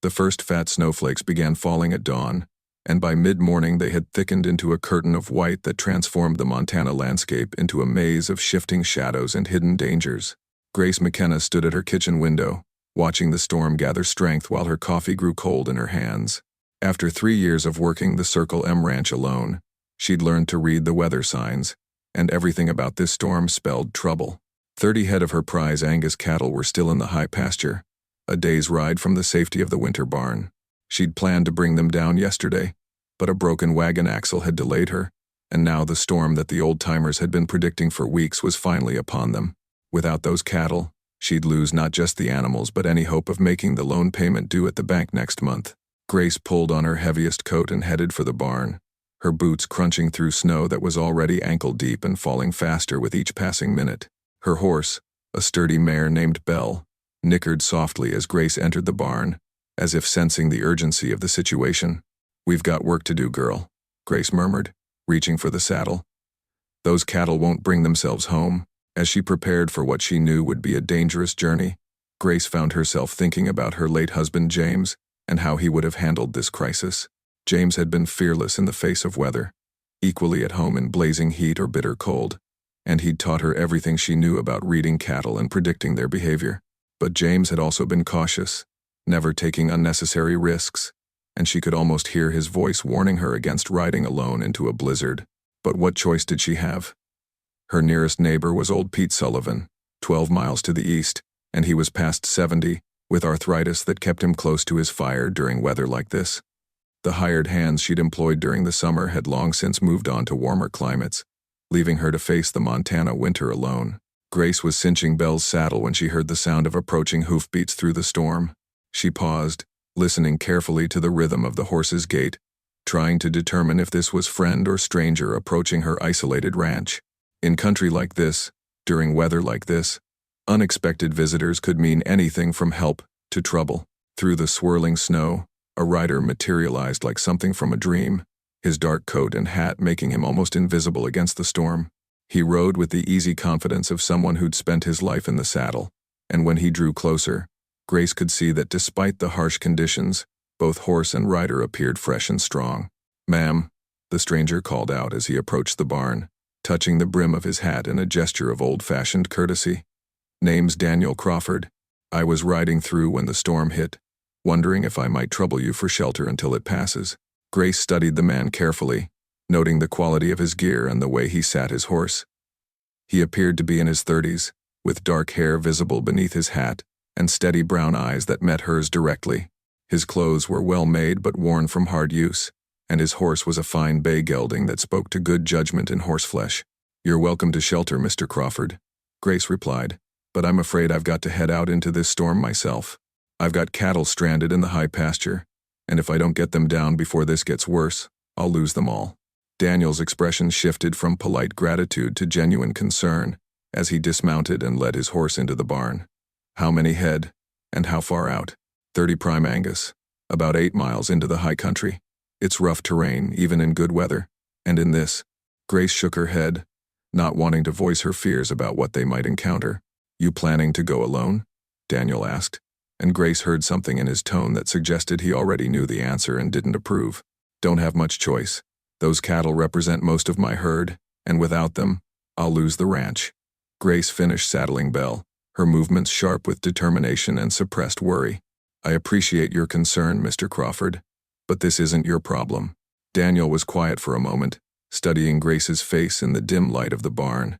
The first fat snowflakes began falling at dawn, and by mid-morning they had thickened into a curtain of white that transformed the Montana landscape into a maze of shifting shadows and hidden dangers. Grace McKenna stood at her kitchen window, watching the storm gather strength while her coffee grew cold in her hands. After 3 years of working the Circle M ranch alone, she'd learned to read the weather signs, and everything about this storm spelled trouble. 30 head of her prize Angus cattle were still in the high pasture, a day's ride from the safety of the winter barn. She'd planned to bring them down yesterday, but a broken wagon axle had delayed her, and now the storm that the old-timers had been predicting for weeks was finally upon them. Without those cattle, she'd lose not just the animals but any hope of making the loan payment due at the bank next month. Grace pulled on her heaviest coat and headed for the barn, her boots crunching through snow that was already ankle-deep and falling faster with each passing minute. Her horse, a sturdy mare named Belle, nickered softly as Grace entered the barn, as if sensing the urgency of the situation. "We've got work to do, girl," Grace murmured, reaching for the saddle. Those cattle won't bring themselves home. As she prepared for what she knew would be a dangerous journey, Grace found herself thinking about her late husband James and how he would have handled this crisis. James had been fearless in the face of weather, equally at home in blazing heat or bitter cold, and he'd taught her everything she knew about reading cattle and predicting their behavior. But James had also been cautious, never taking unnecessary risks, and she could almost hear his voice warning her against riding alone into a blizzard. But what choice did she have? Her nearest neighbor was old Pete Sullivan, 12 miles to the east, and he was past 70, with arthritis that kept him close to his fire during weather like this. The hired hands she'd employed during the summer had long since moved on to warmer climates, leaving her to face the Montana winter alone. Grace was cinching Belle's saddle when she heard the sound of approaching hoofbeats through the storm. She paused, listening carefully to the rhythm of the horse's gait, trying to determine if this was friend or stranger approaching her isolated ranch. In country like this, during weather like this, unexpected visitors could mean anything from help to trouble. Through the swirling snow, a rider materialized like something from a dream, his dark coat and hat making him almost invisible against the storm. He rode with the easy confidence of someone who'd spent his life in the saddle, and when he drew closer, Grace could see that despite the harsh conditions, both horse and rider appeared fresh and strong. "Ma'am," the stranger called out as he approached the barn, touching the brim of his hat in a gesture of old-fashioned courtesy. "Name's Daniel Crawford. I was riding through when the storm hit, wondering if I might trouble you for shelter until it passes." Grace studied the man carefully, noting the quality of his gear and the way he sat his horse. He appeared to be in his 30s, with dark hair visible beneath his hat and steady brown eyes that met hers directly. His clothes were well made but worn from hard use, and his horse was a fine bay gelding that spoke to good judgment in horseflesh. "You're welcome to shelter, Mr. Crawford," Grace replied, "but I'm afraid I've got to head out into this storm myself. I've got cattle stranded in the high pasture, and if I don't get them down before this gets worse, I'll lose them all." Daniel's expression shifted from polite gratitude to genuine concern as he dismounted and led his horse into the barn. "How many head, and how far out?" 30 prime Angus, about 8 miles into the high country. It's rough terrain, even in good weather, and in this." Grace shook her head, not wanting to voice her fears about what they might encounter. "You planning to go alone?" Daniel asked, and Grace heard something in his tone that suggested he already knew the answer and didn't approve. "Don't have much choice. Those cattle represent most of my herd, and without them, I'll lose the ranch." Grace finished saddling Belle, her movements sharp with determination and suppressed worry. "I appreciate your concern, Mr. Crawford, but this isn't your problem." Daniel was quiet for a moment, studying Grace's face in the dim light of the barn.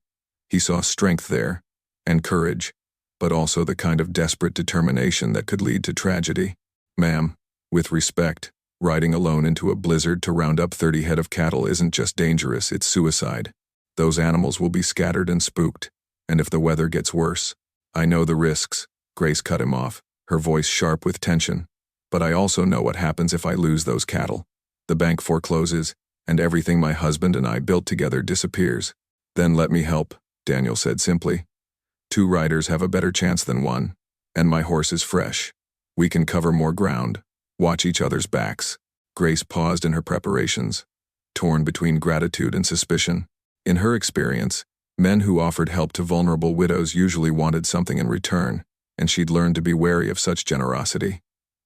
He saw strength there, and courage, but also the kind of desperate determination that could lead to tragedy. "Ma'am, with respect, riding alone into a blizzard to round up 30 head of cattle isn't just dangerous, it's suicide. Those animals will be scattered and spooked, and if the weather gets worse—" "I know the risks," Grace cut him off, her voice sharp with tension. "But I also know what happens if I lose those cattle. The bank forecloses, and everything my husband and I built together disappears." "Then let me help," Daniel said simply. "2 riders have a better chance than one, and my horse is fresh. We can cover more ground, watch each other's backs." Grace paused in her preparations, torn between gratitude and suspicion. In her experience, men who offered help to vulnerable widows usually wanted something in return, and she'd learned to be wary of such generosity.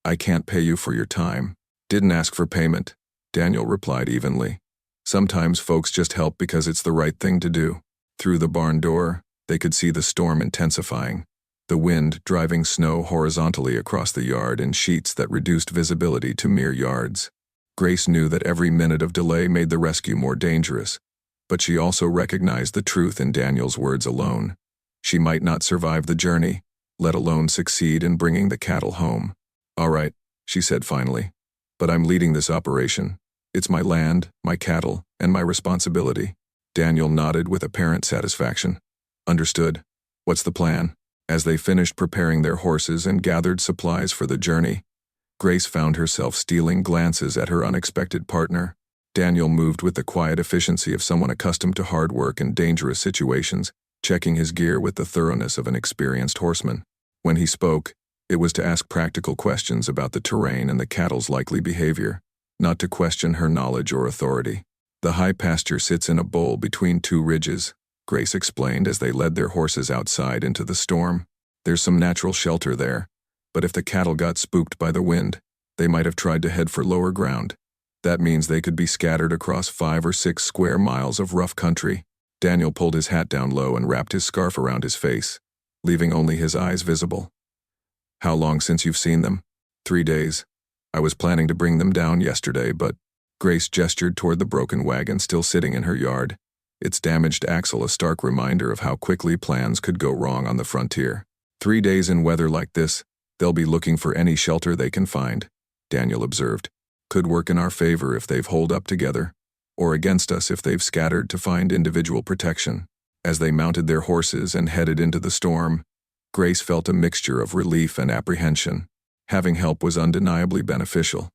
I can't pay you for your time. Didn't ask for payment, Daniel replied evenly. Sometimes folks just help because it's the right thing to do. Through the barn door, they could see the storm intensifying, the wind driving snow horizontally across the yard in sheets that reduced visibility to mere yards. Grace knew that every minute of delay made the rescue more dangerous, but she also recognized the truth in Daniel's words alone. She might not survive the journey, let alone succeed in bringing the cattle home. All right, she said finally, but I'm leading this operation. It's my land, my cattle, and my responsibility. Daniel nodded with apparent satisfaction. Understood. What's the plan? As they finished preparing their horses and gathered supplies for the journey, Grace found herself stealing glances at her unexpected partner. Daniel moved with the quiet efficiency of someone accustomed to hard work and dangerous situations, checking his gear with the thoroughness of an experienced horseman. When he spoke, it was to ask practical questions about the terrain and the cattle's likely behavior, not to question her knowledge or authority. The high pasture sits in a bowl between two ridges, Grace explained as they led their horses outside into the storm. There's some natural shelter there, but if the cattle got spooked by the wind, they might have tried to head for lower ground. That means they could be scattered across 5 or 6 square miles of rough country. Daniel pulled his hat down low and wrapped his scarf around his face, leaving only his eyes visible. How long since you've seen them? 3 days. I was planning to bring them down yesterday, but Grace gestured toward the broken wagon still sitting in her yard, its damaged axle a stark reminder of how quickly plans could go wrong on the frontier. 3 days in weather like this, they'll be looking for any shelter they can find, Daniel observed. Could work in our favor if they've holed up together, or against us if they've scattered to find individual protection. As they mounted their horses and headed into the storm, Grace felt a mixture of relief and apprehension. Having help was undeniably beneficial,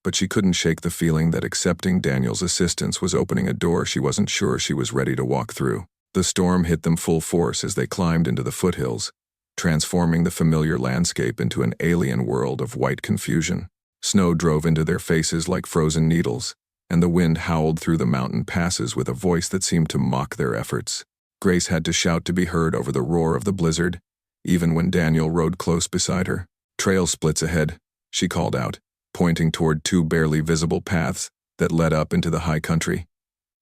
but she couldn't shake the feeling that accepting Daniel's assistance was opening a door she wasn't sure she was ready to walk through. The storm hit them full force as they climbed into the foothills, transforming the familiar landscape into an alien world of white confusion. Snow drove into their faces like frozen needles, and the wind howled through the mountain passes with a voice that seemed to mock their efforts. Grace had to shout to be heard over the roar of the blizzard, even when Daniel rode close beside her. Trail splits ahead, she called out, pointing toward 2 barely visible paths that led up into the high country.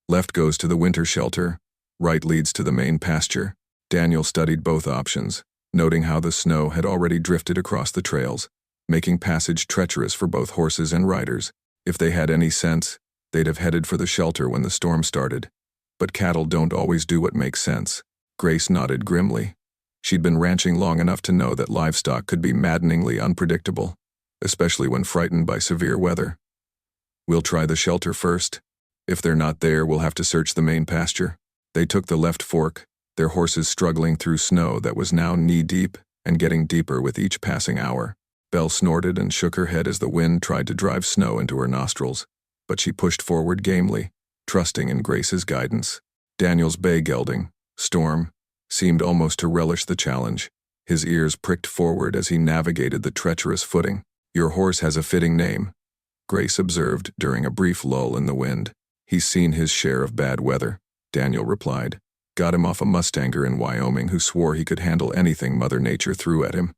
Left goes to the winter shelter, right leads to the main pasture. Daniel studied both options, noting how the snow had already drifted across the trails, making passage treacherous for both horses and riders. If they had any sense, they'd have headed for the shelter when the storm started. But cattle don't always do what makes sense. Grace nodded grimly. She'd been ranching long enough to know that livestock could be maddeningly unpredictable, especially when frightened by severe weather. We'll try the shelter first. If they're not there, we'll have to search the main pasture. They took the left fork, their horses struggling through snow that was now knee-deep and getting deeper with each passing hour. Belle snorted and shook her head as the wind tried to drive snow into her nostrils, but she pushed forward gamely, trusting in Grace's guidance. Daniel's bay gelding, Storm, seemed almost to relish the challenge. His ears pricked forward as he navigated the treacherous footing. Your horse has a fitting name, Grace observed during a brief lull in the wind. He's seen his share of bad weather, Daniel replied. Got him off a Mustanger in Wyoming who swore he could handle anything Mother Nature threw at him.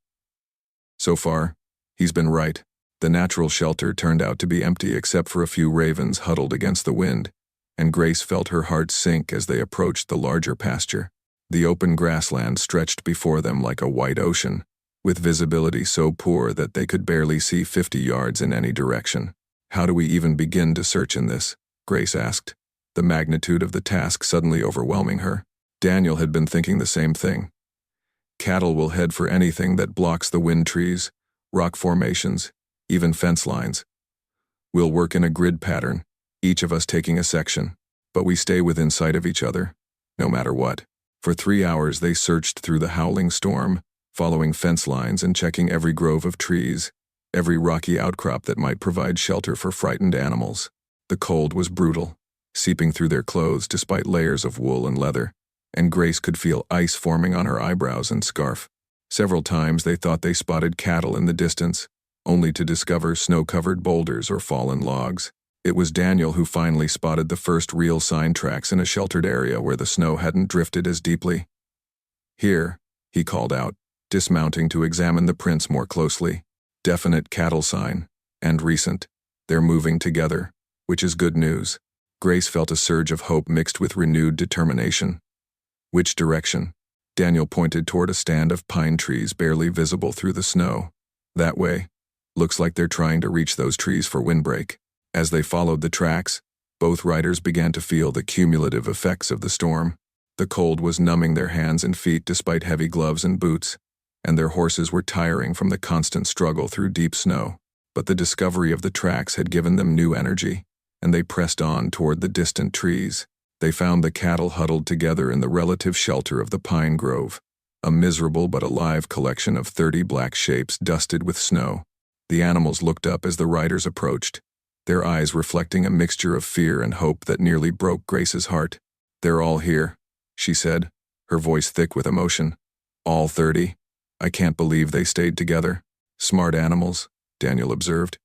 So far, he's been right. The natural shelter turned out to be empty except for a few ravens huddled against the wind, and Grace felt her heart sink as they approached the larger pasture. The open grassland stretched before them like a white ocean, with visibility so poor that they could barely see 50 yards in any direction. How do we even begin to search in this? Grace asked, the magnitude of the task suddenly overwhelming her. Daniel had been thinking the same thing. Cattle will head for anything that blocks the wind trees, rock formations, even fence lines. We'll work in a grid pattern, each of us taking a section, but we stay within sight of each other, no matter what. For 3 hours they searched through the howling storm, following fence lines and checking every grove of trees, every rocky outcrop that might provide shelter for frightened animals. The cold was brutal, seeping through their clothes despite layers of wool and leather, and Grace could feel ice forming on her eyebrows and scarf. Several times they thought they spotted cattle in the distance, only to discover snow-covered boulders or fallen logs. It was Daniel who finally spotted the first real sign tracks in a sheltered area where the snow hadn't drifted as deeply. Here, he called out, dismounting to examine the prints more closely. Definite cattle sign. And recent. They're moving together, which is good news. Grace felt a surge of hope mixed with renewed determination. Which direction? Daniel pointed toward a stand of pine trees barely visible through the snow. That way. Looks like they're trying to reach those trees for windbreak. As they followed the tracks, both riders began to feel the cumulative effects of the storm. The cold was numbing their hands and feet despite heavy gloves and boots, and their horses were tiring from the constant struggle through deep snow. But the discovery of the tracks had given them new energy, and they pressed on toward the distant trees. They found the cattle huddled together in the relative shelter of the pine grove, a miserable but alive collection of 30 black shapes dusted with snow. The animals looked up as the riders approached, their eyes reflecting a mixture of fear and hope that nearly broke Grace's heart. "They're all here," she said, her voice thick with emotion. "All 30? I can't believe they stayed together." "Smart animals," Daniel observed.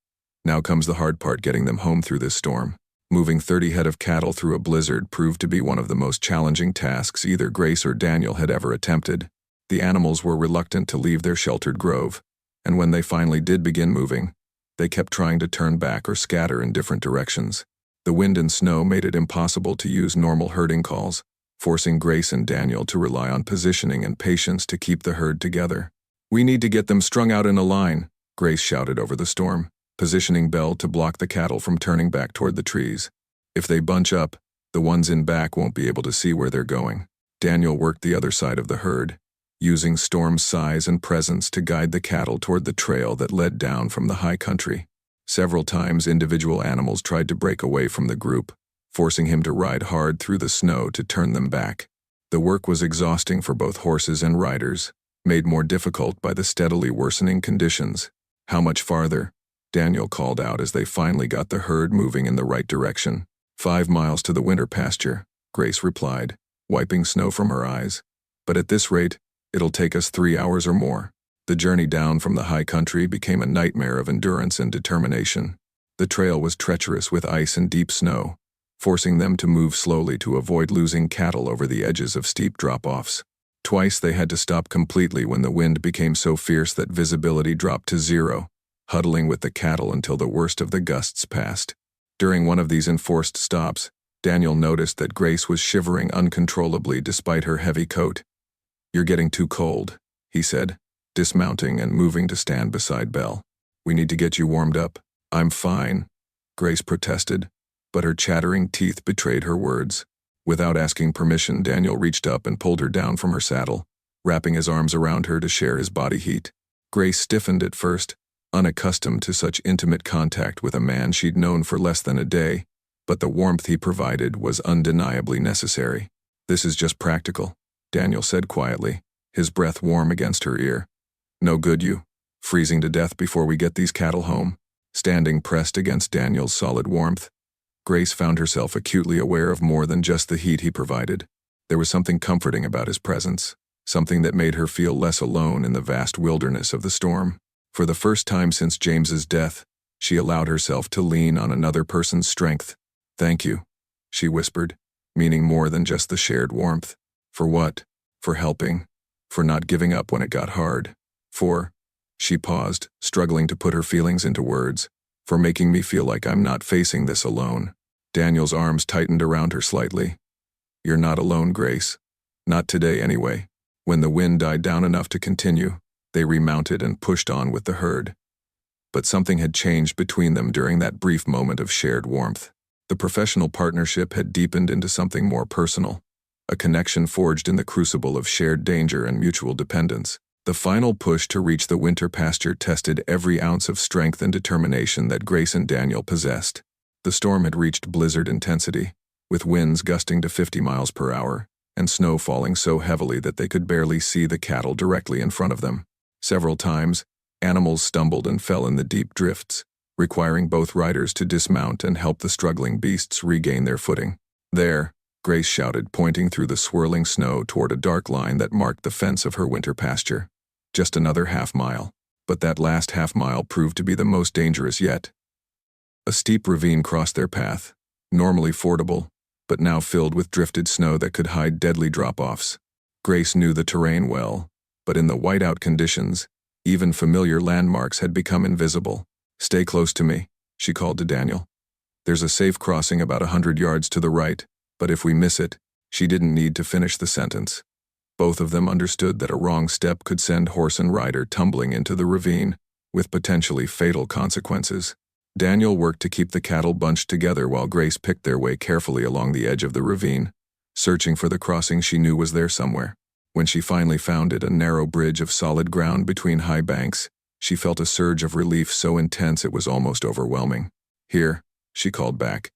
"Now comes the hard part, getting them home through this storm." Moving 30 head of cattle through a blizzard proved to be one of the most challenging tasks either Grace or Daniel had ever attempted. The animals were reluctant to leave their sheltered grove, and when they finally did begin moving, they kept trying to turn back or scatter in different directions. The wind and snow made it impossible to use normal herding calls, forcing Grace and Daniel to rely on positioning and patience to keep the herd together. "We need to get them strung out in a line," Grace shouted over the storm, positioning Belle to block the cattle from turning back toward the trees. "If they bunch up, the ones in back won't be able to see where they're going." Daniel worked the other side of the herd, using Storm's size and presence to guide the cattle toward the trail that led down from the high country. Several times individual animals tried to break away from the group, forcing him to ride hard through the snow to turn them back. The work was exhausting for both horses and riders, made more difficult by the steadily worsening conditions. "How much farther?" Daniel called out as they finally got the herd moving in the right direction. 5 miles to the winter pasture," Grace replied, wiping snow from her eyes. "But at this rate, it'll take us 3 hours or more." The journey down from the high country became a nightmare of endurance and determination. The trail was treacherous with ice and deep snow, forcing them to move slowly to avoid losing cattle over the edges of steep drop-offs. Twice they had to stop completely when the wind became so fierce that visibility dropped to 0, huddling with the cattle until the worst of the gusts passed. During one of these enforced stops, Daniel noticed that Grace was shivering uncontrollably despite her heavy coat. "You're getting too cold," he said, dismounting and moving to stand beside Belle. "We need to get you warmed up." "I'm fine," Grace protested, but her chattering teeth betrayed her words. Without asking permission, Daniel reached up and pulled her down from her saddle, wrapping his arms around her to share his body heat. Grace stiffened at first, unaccustomed to such intimate contact with a man she'd known for less than a day, but the warmth he provided was undeniably necessary. "This is just practical," Daniel said quietly, his breath warm against her ear. "No good you. Freezing to death before we get these cattle home." Standing pressed against Daniel's solid warmth, Grace found herself acutely aware of more than just the heat he provided. There was something comforting about his presence, something that made her feel less alone in the vast wilderness of the storm. For the first time since James's death, she allowed herself to lean on another person's strength. "Thank you," she whispered, meaning more than just the shared warmth. "For what?" "For helping. For not giving up when it got hard. For," she paused, struggling to put her feelings into words, "for making me feel like I'm not facing this alone." Daniel's arms tightened around her slightly. "You're not alone, Grace. Not today, anyway." When the wind died down enough to continue, they remounted and pushed on with the herd. But something had changed between them during that brief moment of shared warmth. The professional partnership had deepened into something more personal, a connection forged in the crucible of shared danger and mutual dependence. The final push to reach the winter pasture tested every ounce of strength and determination that Grace and Daniel possessed. The storm had reached blizzard intensity, with winds gusting to 50 miles per hour, and snow falling so heavily that they could barely see the cattle directly in front of them. Several times, animals stumbled and fell in the deep drifts, requiring both riders to dismount and help the struggling beasts regain their footing. "There," Grace shouted, pointing through the swirling snow toward a dark line that marked the fence of her winter pasture. Just another half-mile. But that last half-mile proved to be the most dangerous yet. A steep ravine crossed their path, normally fordable, but now filled with drifted snow that could hide deadly drop-offs. Grace knew the terrain well, but in the whiteout conditions, Even familiar landmarks had become invisible. "Stay close to me," she called to Daniel. "There's a safe crossing about 100 yards to the right, but if we miss it," she didn't need to finish the sentence. Both of them understood that a wrong step could send horse and rider tumbling into the ravine, with potentially fatal consequences. Daniel worked to keep the cattle bunched together while Grace picked their way carefully along the edge of the ravine, searching for the crossing she knew was there somewhere. When she finally found it, a narrow bridge of solid ground between high banks, she felt a surge of relief so intense it was almost overwhelming. "Here," she called back.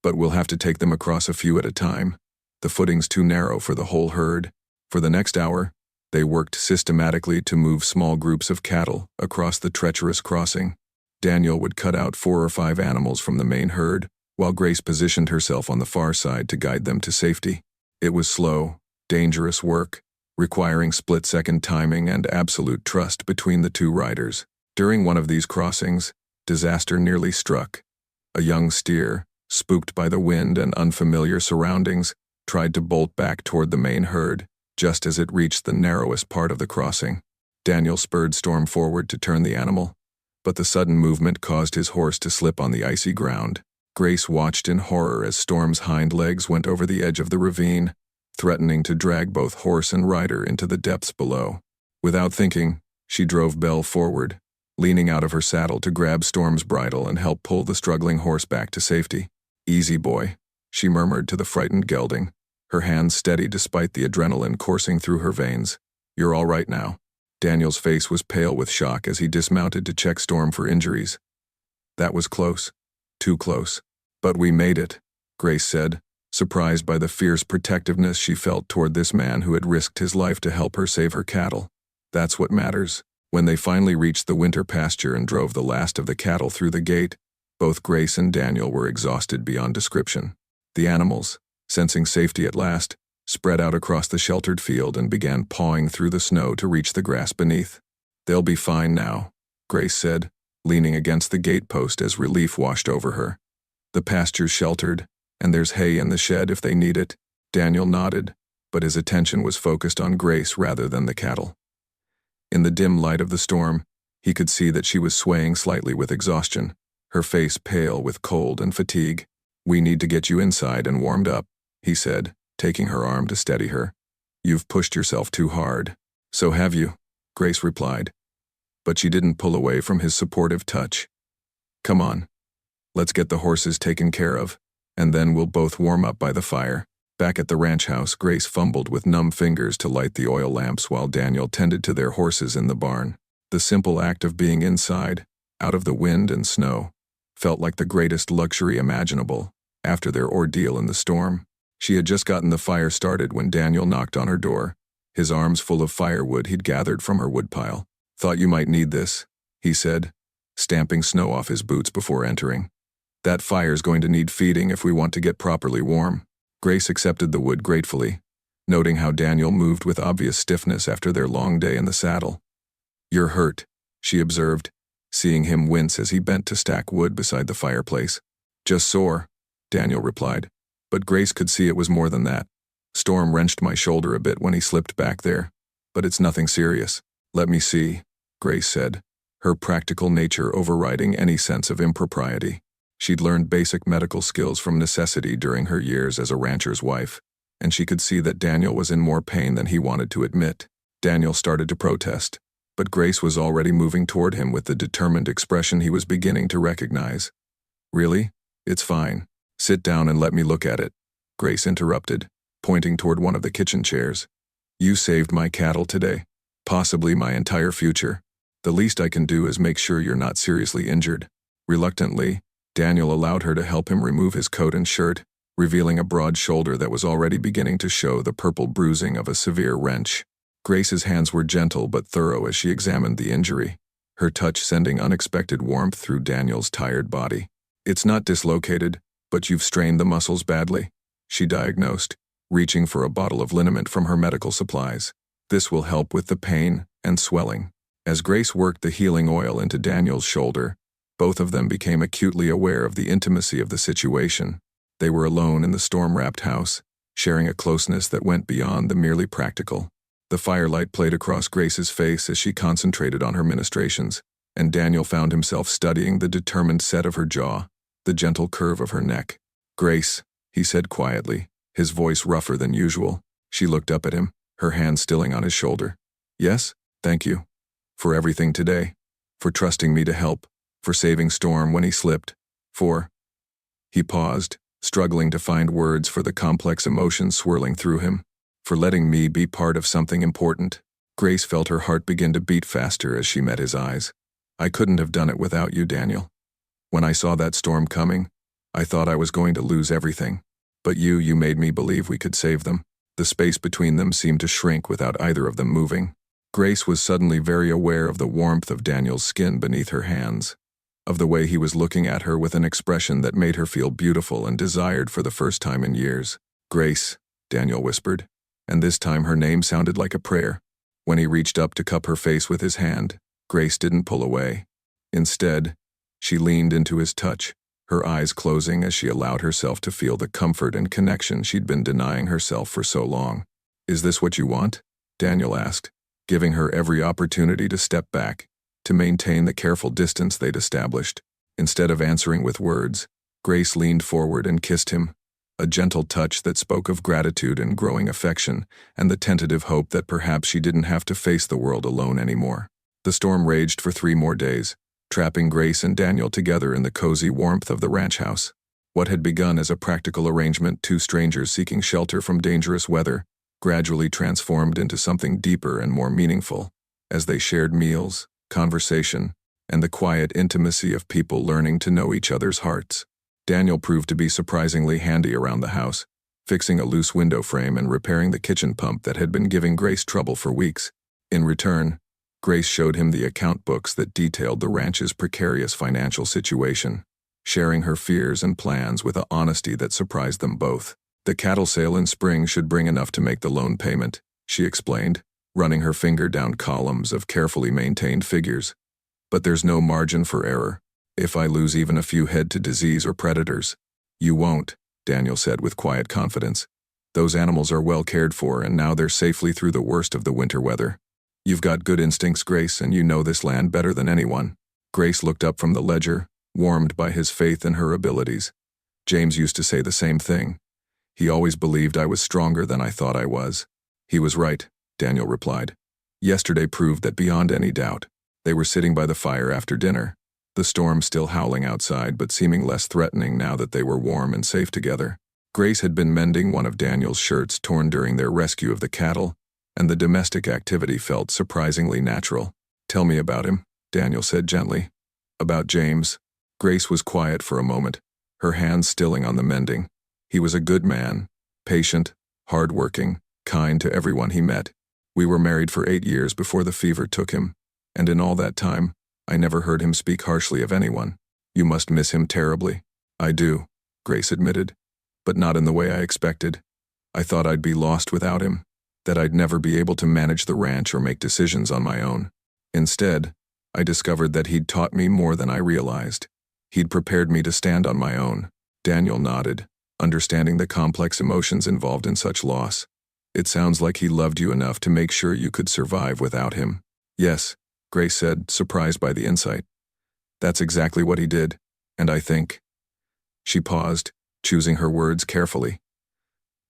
"But we'll have to take them across a few at a time. The footing's too narrow for the whole herd." For the next hour, they worked systematically to move small groups of cattle across the treacherous crossing. Daniel would cut out 4 or 5 animals from the main herd, while Grace positioned herself on the far side to guide them to safety. It was slow, dangerous work, requiring split-second timing and absolute trust between the two riders. During one of these crossings, disaster nearly struck. A young steer, spooked by the wind and unfamiliar surroundings, tried to bolt back toward the main herd, just as it reached the narrowest part of the crossing. Daniel spurred Storm forward to turn the animal, but the sudden movement caused his horse to slip on the icy ground. Grace watched in horror as Storm's hind legs went over the edge of the ravine, threatening to drag both horse and rider into the depths below. Without thinking, she drove Belle forward, leaning out of her saddle to grab Storm's bridle and help pull the struggling horse back to safety. "Easy, boy," she murmured to the frightened gelding, her hands steady despite the adrenaline coursing through her veins. "You're all right now." Daniel's face was pale with shock as he dismounted to check Storm for injuries. "That was close. Too close. But we made it," Grace said, surprised by the fierce protectiveness she felt toward this man who had risked his life to help her save her cattle. "That's what matters." When they finally reached the winter pasture and drove the last of the cattle through the gate, both Grace and Daniel were exhausted beyond description. The animals, sensing safety at last, spread out across the sheltered field and began pawing through the snow to reach the grass beneath. "They'll be fine now," Grace said, leaning against the gatepost as relief washed over her. "The pasture's sheltered, and there's hay in the shed if they need it." Daniel nodded, but his attention was focused on Grace rather than the cattle. In the dim light of the storm, he could see that she was swaying slightly with exhaustion, her face pale with cold and fatigue. "We need to get you inside and warmed up," he said, taking her arm to steady her. "You've pushed yourself too hard." "So have you," Grace replied. But she didn't pull away from his supportive touch. "Come on. Let's get the horses taken care of, and then we'll both warm up by the fire." Back at the ranch house, Grace fumbled with numb fingers to light the oil lamps while Daniel tended to their horses in the barn. The simple act of being inside, out of the wind and snow, felt like the greatest luxury imaginable after their ordeal in the storm. She had just gotten the fire started when Daniel knocked on her door, his arms full of firewood he'd gathered from her woodpile. "Thought you might need this," he said, stamping snow off his boots before entering. "That fire's going to need feeding if we want to get properly warm." Grace accepted the wood gratefully, noting how Daniel moved with obvious stiffness after their long day in the saddle. "You're hurt," she observed, seeing him wince as he bent to stack wood beside the fireplace. "Just sore," Daniel replied, but Grace could see it was more than that. "Storm wrenched my shoulder a bit when he slipped back there, but it's nothing serious." "Let me see," Grace said, her practical nature overriding any sense of impropriety. She'd learned basic medical skills from necessity during her years as a rancher's wife, and she could see that Daniel was in more pain than he wanted to admit. Daniel started to protest, but Grace was already moving toward him with the determined expression he was beginning to recognize. "Really? It's fine. Sit down and let me look at it," Grace interrupted, pointing toward one of the kitchen chairs. "You saved my cattle today, possibly my entire future. The least I can do is make sure you're not seriously injured." Reluctantly, Daniel allowed her to help him remove his coat and shirt, revealing a broad shoulder that was already beginning to show the purple bruising of a severe wrench. Grace's hands were gentle but thorough as she examined the injury, her touch sending unexpected warmth through Daniel's tired body. "It's not dislocated, but you've strained the muscles badly," she diagnosed, reaching for a bottle of liniment from her medical supplies. "This will help with the pain and swelling." As Grace worked the healing oil into Daniel's shoulder, both of them became acutely aware of the intimacy of the situation. They were alone in the storm-wrapped house, sharing a closeness that went beyond the merely practical. The firelight played across Grace's face as she concentrated on her ministrations, and Daniel found himself studying the determined set of her jaw, the gentle curve of her neck. "Grace," he said quietly, his voice rougher than usual. She looked up at him, her hand stilling on his shoulder. "Yes, thank you. For everything today. For trusting me to help. For saving Storm when he slipped. For—" He paused, struggling to find words for the complex emotions swirling through him. "For letting me be part of something important." Grace felt her heart begin to beat faster as she met his eyes. "I couldn't have done it without you, Daniel. When I saw that storm coming, I thought I was going to lose everything. But you made me believe we could save them." The space between them seemed to shrink without either of them moving. Grace was suddenly very aware of the warmth of Daniel's skin beneath her hands, of the way he was looking at her with an expression that made her feel beautiful and desired for the first time in years. "Grace," Daniel whispered, and this time her name sounded like a prayer. When he reached up to cup her face with his hand, Grace didn't pull away. Instead, she leaned into his touch, her eyes closing as she allowed herself to feel the comfort and connection she'd been denying herself for so long. "Is this what you want?" Daniel asked, giving her every opportunity to step back, to maintain the careful distance they'd established. Instead of answering with words, Grace leaned forward and kissed him, a gentle touch that spoke of gratitude and growing affection, and the tentative hope that perhaps she didn't have to face the world alone anymore. The storm raged for 3 more days, trapping Grace and Daniel together in the cozy warmth of the ranch house. What had begun as a practical arrangement, 2 strangers seeking shelter from dangerous weather, gradually transformed into something deeper and more meaningful, as they shared meals, conversation, and the quiet intimacy of people learning to know each other's hearts. Daniel proved to be surprisingly handy around the house, fixing a loose window frame and repairing the kitchen pump that had been giving Grace trouble for weeks. In return, Grace showed him the account books that detailed the ranch's precarious financial situation, sharing her fears and plans with an honesty that surprised them both. "The cattle sale in spring should bring enough to make the loan payment," she explained, running her finger down columns of carefully maintained figures. "But there's no margin for error. If I lose even a few head to disease or predators—" "You won't," Daniel said with quiet confidence. "Those animals are well cared for, and now they're safely through the worst of the winter weather. You've got good instincts, Grace, and you know this land better than anyone." Grace looked up from the ledger, warmed by his faith in her abilities. "James used to say the same thing. He always believed I was stronger than I thought I was." "He was right," Daniel replied. Yesterday proved that beyond any doubt. They were sitting by the fire after dinner, the storm still howling outside but seeming less threatening now that they were warm and safe together. Grace had been mending one of Daniel's shirts torn during their rescue of the cattle, and the domestic activity felt surprisingly natural. "Tell me about him," Daniel said gently. "About James." Grace was quiet for a moment, her hands stilling on the mending. "He was a good man, patient, hard-working, kind to everyone he met. We were married for 8 years before the fever took him, and in all that time, I never heard him speak harshly of anyone. You must miss him terribly." "I do," Grace admitted, "but not in the way I expected. I thought I'd be lost without him, that I'd never be able to manage the ranch or make decisions on my own. Instead, I discovered that he'd taught me more than I realized. He'd prepared me to stand on my own." Daniel nodded, understanding the complex emotions involved in such loss. "It sounds like he loved you enough to make sure you could survive without him." "Yes," Grace said, surprised by the insight. "That's exactly what he did, and I think—" She paused, choosing her words carefully.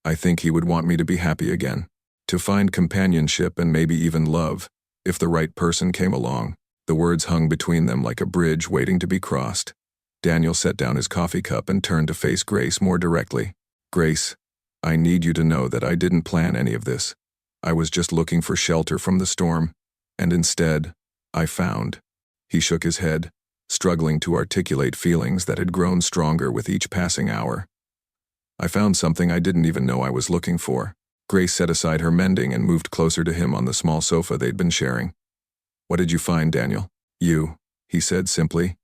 "I think he would want me to be happy again. To find companionship and maybe even love, if the right person came along." The words hung between them like a bridge waiting to be crossed. Daniel set down his coffee cup and turned to face Grace more directly. "Grace, I need you to know that I didn't plan any of this. I was just looking for shelter from the storm, and instead, I found—" He shook his head, struggling to articulate feelings that had grown stronger with each passing hour. "I found something I didn't even know I was looking for." Grace set aside her mending and moved closer to him on the small sofa they'd been sharing. "What did you find, Daniel?" "You," he said simply.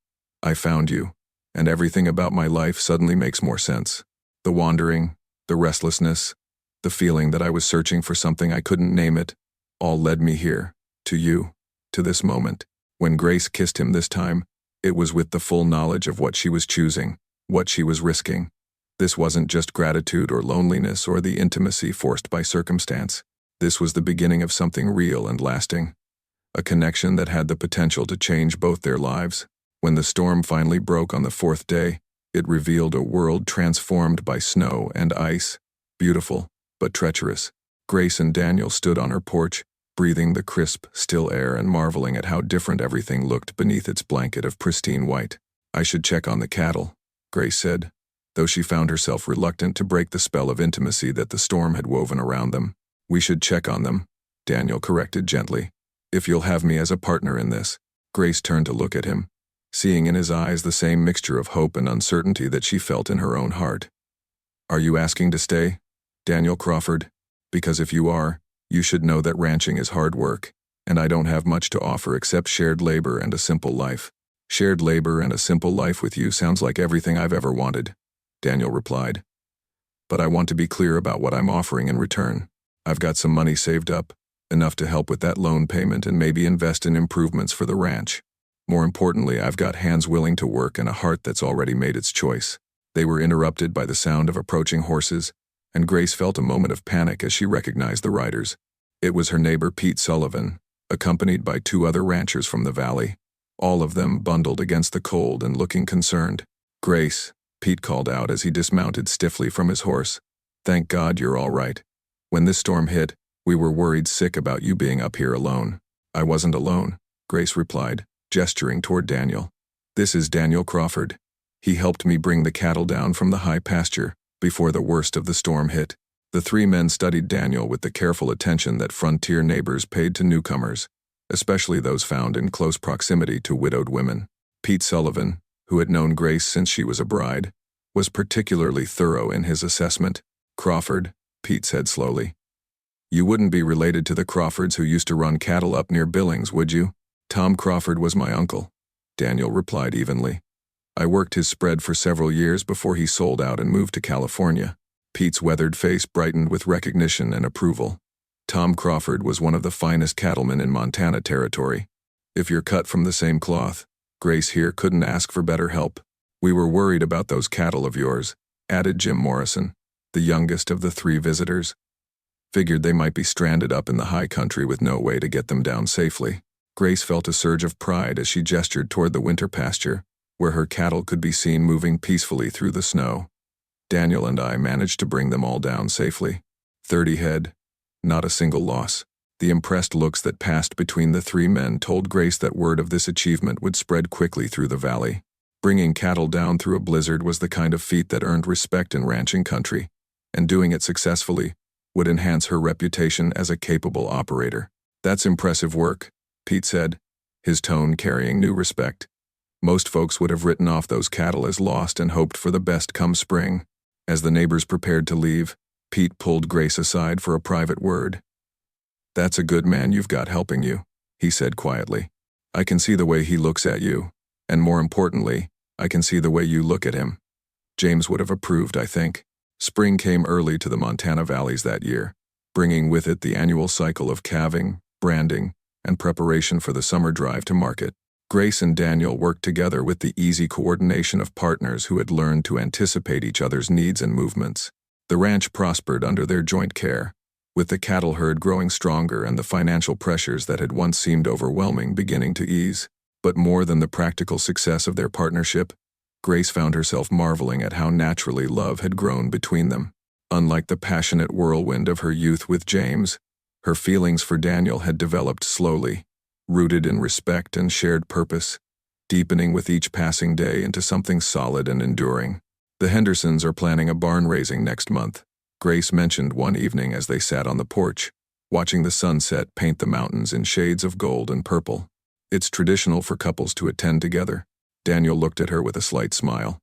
"I found you, and everything about my life suddenly makes more sense. The wandering, the restlessness, the feeling that I was searching for something I couldn't name it, all led me here, to you, to this moment." When Grace kissed him this time, it was with the full knowledge of what she was choosing, what she was risking. This wasn't just gratitude or loneliness or the intimacy forced by circumstance. This was the beginning of something real and lasting, a connection that had the potential to change both their lives. When the storm finally broke on the fourth day, it revealed a world transformed by snow and ice, beautiful, but treacherous. Grace and Daniel stood on her porch, breathing the crisp, still air and marveling at how different everything looked beneath its blanket of pristine white. "I should check on the cattle," Grace said, though she found herself reluctant to break the spell of intimacy that the storm had woven around them. "We should check on them," Daniel corrected gently. "If you'll have me as a partner in this." Grace turned to look at him, seeing in his eyes the same mixture of hope and uncertainty that she felt in her own heart. "Are you asking to stay, Daniel Crawford? Because if you are, you should know that ranching is hard work, and I don't have much to offer except shared labor and a simple life." "Shared labor and a simple life with you sounds like everything I've ever wanted," Daniel replied. "But I want to be clear about what I'm offering in return. I've got some money saved up, enough to help with that loan payment and maybe invest in improvements for the ranch. More importantly, I've got hands willing to work and a heart that's already made its choice." They were interrupted by the sound of approaching horses, and Grace felt a moment of panic as she recognized the riders. It was her neighbor Pete Sullivan, accompanied by 2 other ranchers from the valley, all of them bundled against the cold and looking concerned. "Grace," Pete called out as he dismounted stiffly from his horse, "thank God you're all right. When this storm hit, we were worried sick about you being up here alone." "I wasn't alone," Grace replied, gesturing toward Daniel. "This is Daniel Crawford. He helped me bring the cattle down from the high pasture before the worst of the storm hit." The 3 men studied Daniel with the careful attention that frontier neighbors paid to newcomers, especially those found in close proximity to widowed women. Pete Sullivan, who had known Grace since she was a bride, was particularly thorough in his assessment. "Crawford," Pete said slowly. "You wouldn't be related to the Crawfords who used to run cattle up near Billings, would you?" "Tom Crawford was my uncle," Daniel replied evenly. "I worked his spread for several years before he sold out and moved to California." Pete's weathered face brightened with recognition and approval. "Tom Crawford was one of the finest cattlemen in Montana Territory. If you're cut from the same cloth, Grace here couldn't ask for better help." "We were worried about those cattle of yours," added Jim Morrison, the youngest of the 3 visitors. "Figured they might be stranded up in the high country with no way to get them down safely." Grace felt a surge of pride as she gestured toward the winter pasture, where her cattle could be seen moving peacefully through the snow. "Daniel and I managed to bring them all down safely. 30 head, not a single loss." The impressed looks that passed between the 3 men told Grace that word of this achievement would spread quickly through the valley. Bringing cattle down through a blizzard was the kind of feat that earned respect in ranching country, and doing it successfully would enhance her reputation as a capable operator. "That's impressive work," Pete said, his tone carrying new respect. "Most folks would have written off those cattle as lost and hoped for the best come spring." As the neighbors prepared to leave, Pete pulled Grace aside for a private word. "That's a good man you've got helping you," he said quietly. "I can see the way he looks at you, and more importantly, I can see the way you look at him." James would have approved, I think. Spring came early to the Montana valleys that year, bringing with it the annual cycle of calving, branding, and preparation for the summer drive to market. Grace and Daniel worked together with the easy coordination of partners who had learned to anticipate each other's needs and movements. The ranch prospered under their joint care, with the cattle herd growing stronger and the financial pressures that had once seemed overwhelming beginning to ease. But more than the practical success of their partnership, Grace found herself marveling at how naturally love had grown between them. Unlike the passionate whirlwind of her youth with James, her feelings for Daniel had developed slowly, rooted in respect and shared purpose, deepening with each passing day into something solid and enduring. "The Hendersons are planning a barn raising next month," Grace mentioned one evening as they sat on the porch, watching the sunset paint the mountains in shades of gold and purple. "It's traditional for couples to attend together." Daniel looked at her with a slight smile.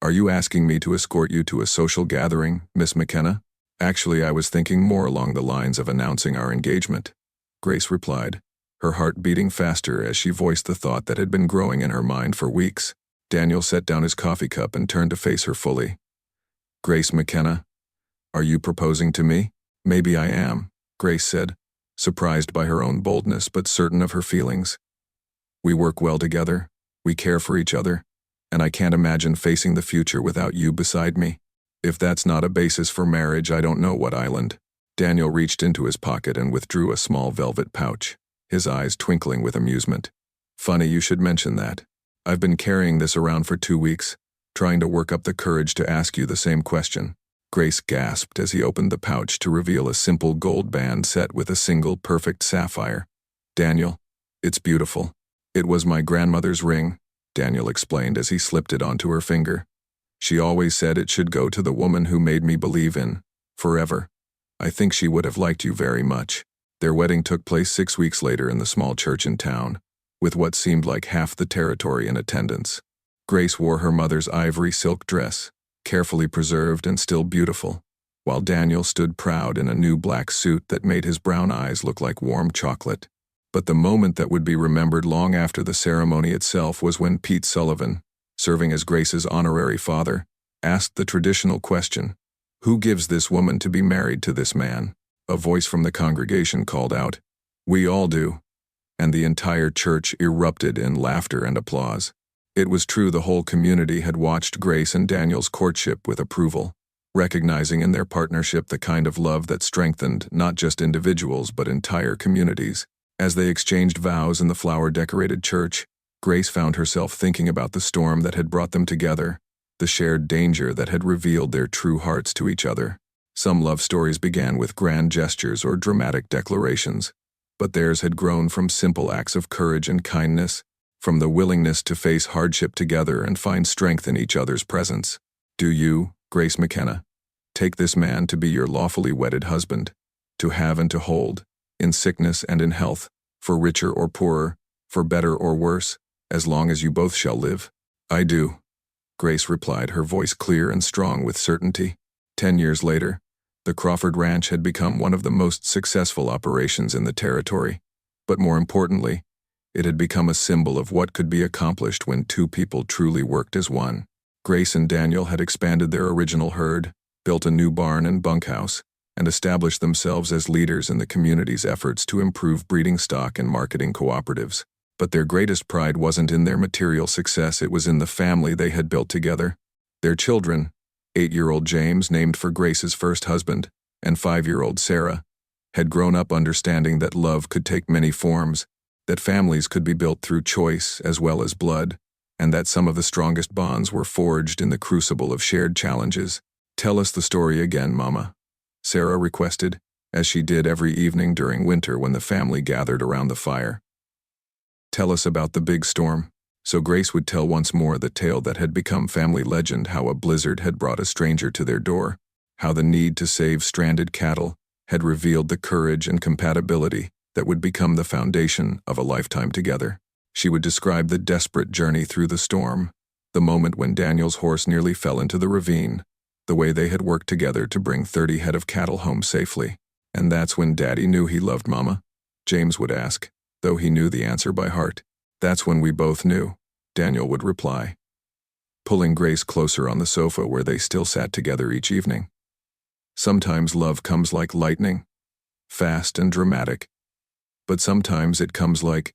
"Are you asking me to escort you to a social gathering, Miss McKenna?" "Actually, I was thinking more along the lines of announcing our engagement," Grace replied, her heart beating faster as she voiced the thought that had been growing in her mind for weeks. Daniel set down his coffee cup and turned to face her fully. "Grace McKenna, are you proposing to me?" "Maybe I am," Grace said, surprised by her own boldness but certain of her feelings. "We work well together, we care for each other, and I can't imagine facing the future without you beside me. If that's not a basis for marriage, I don't know what island." Daniel reached into his pocket and withdrew a small velvet pouch, his eyes twinkling with amusement. Funny you should mention that. I've been carrying this around for 2 weeks, trying to work up the courage to ask you the same question. Grace gasped as he opened the pouch to reveal a simple gold band set with a single perfect sapphire. Daniel, it's beautiful. It was my grandmother's ring, Daniel explained as he slipped it onto her finger. She always said it should go to the woman who made me believe in forever. I think she would have liked you very much. Their wedding took place 6 weeks later in the small church in town, with what seemed like half the territory in attendance. Grace wore her mother's ivory silk dress, carefully preserved and still beautiful, while Daniel stood proud in a new black suit that made his brown eyes look like warm chocolate. But the moment that would be remembered long after the ceremony itself was when Pete Sullivan, serving as Grace's honorary father, asked the traditional question, "Who gives this woman to be married to this man?" A voice from the congregation called out, "We all do," and the entire church erupted in laughter and applause. It was true the whole community had watched Grace and Daniel's courtship with approval, recognizing in their partnership the kind of love that strengthened not just individuals but entire communities. As they exchanged vows in the flower-decorated church, Grace found herself thinking about the storm that had brought them together, the shared danger that had revealed their true hearts to each other. Some love stories began with grand gestures or dramatic declarations, but theirs had grown from simple acts of courage and kindness, from the willingness to face hardship together and find strength in each other's presence. Do you, Grace McKenna, take this man to be your lawfully wedded husband, to have and to hold, in sickness and in health, for richer or poorer, for better or worse, as long as you both shall live? I do, Grace replied, her voice clear and strong with certainty. 10 years later, the Crawford Ranch had become one of the most successful operations in the territory, but more importantly, it had become a symbol of what could be accomplished when two people truly worked as one. Grace and Daniel had expanded their original herd, built a new barn and bunkhouse, and established themselves as leaders in the community's efforts to improve breeding stock and marketing cooperatives. But their greatest pride wasn't in their material success, it was in the family they had built together. Their children, 8-year-old James, named for Grace's first husband, and 5-year-old Sarah, had grown up understanding that love could take many forms, that families could be built through choice as well as blood, and that some of the strongest bonds were forged in the crucible of shared challenges. "Tell us the story again, Mama," Sarah requested, as she did every evening during winter when the family gathered around the fire. "Tell us about the big storm." So Grace would tell once more the tale that had become family legend, how a blizzard had brought a stranger to their door, how the need to save stranded cattle had revealed the courage and compatibility that would become the foundation of a lifetime together. She would describe the desperate journey through the storm, the moment when Daniel's horse nearly fell into the ravine, the way they had worked together to bring 30 head of cattle home safely. "And that's when Daddy knew he loved Mama?" James would ask, though he knew the answer by heart. "That's when we both knew," Daniel would reply, pulling Grace closer on the sofa where they still sat together each evening. "Sometimes love comes like lightning, fast and dramatic, but sometimes it comes like